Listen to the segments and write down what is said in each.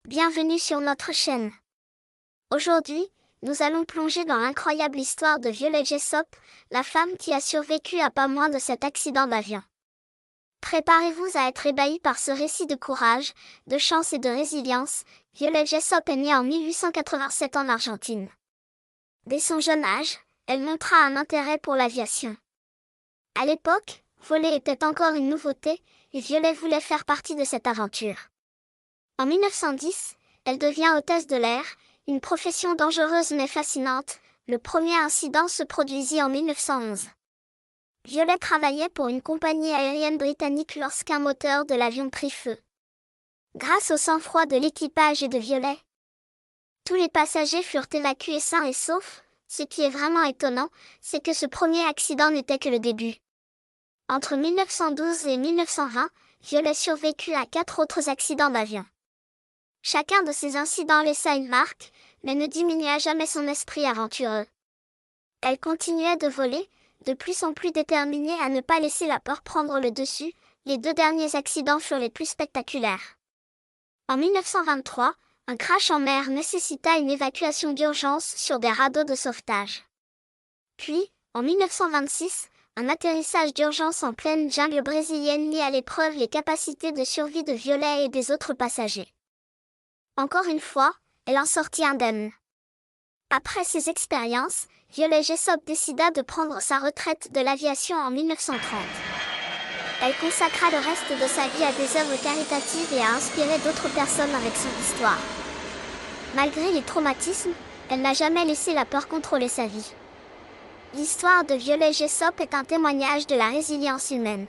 Bienvenue sur notre chaîne. Aujourd'hui, nous allons plonger dans l'incroyable histoire de Violet Jessop, la femme qui a survécu à pas moins de cet accident d'avion. Préparez-vous à être ébahis par ce récit de courage, de chance et de résilience. Violet Jessop est née en 1887 en Argentine. Dès son jeune âge, elle montra un intérêt pour l'aviation. À l'époque, voler était encore une nouveauté, et Violet voulait faire partie de cette aventure. En 1910, elle devient hôtesse de l'air, une profession dangereuse mais fascinante. Le premier incident se produisit en 1911. Violet travaillait pour une compagnie aérienne britannique lorsqu'un moteur de l'avion prit feu. Grâce au sang-froid de l'équipage et de Violet, tous les passagers furent évacués sains et saufs. Ce qui est vraiment étonnant, c'est que ce premier accident n'était que le début. Entre 1912 et 1920, Violet survécut à 4 autres accidents d'avion. Chacun de ces incidents laissa une marque, mais ne diminua jamais son esprit aventureux. Elle continuait de voler, de plus en plus déterminée à ne pas laisser la peur prendre le dessus. Les 2 derniers accidents furent les plus spectaculaires. En 1923, un crash en mer nécessita une évacuation d'urgence sur des radeaux de sauvetage. Puis, en 1926, un atterrissage d'urgence en pleine jungle brésilienne mit à l'épreuve les capacités de survie de Violet et des autres passagers. Encore une fois, elle en sortit indemne. Après ces expériences, Violet Jessop décida de prendre sa retraite de l'aviation en 1930. Elle consacra le reste de sa vie à des œuvres caritatives et à inspirer d'autres personnes avec son histoire. Malgré les traumatismes, elle n'a jamais laissé la peur contrôler sa vie. L'histoire de Violet Jessop est un témoignage de la résilience humaine.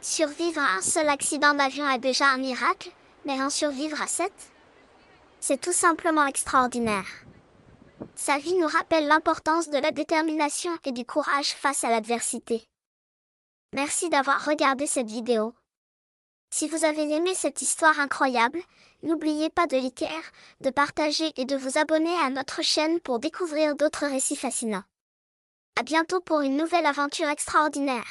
Survivre à un seul accident d'avion est déjà un miracle, mais en survivre à 7? C'est tout simplement extraordinaire. Sa vie nous rappelle l'importance de la détermination et du courage face à l'adversité. Merci d'avoir regardé cette vidéo. Si vous avez aimé cette histoire incroyable, n'oubliez pas de liker, de partager et de vous abonner à notre chaîne pour découvrir d'autres récits fascinants. À bientôt pour une nouvelle aventure extraordinaire.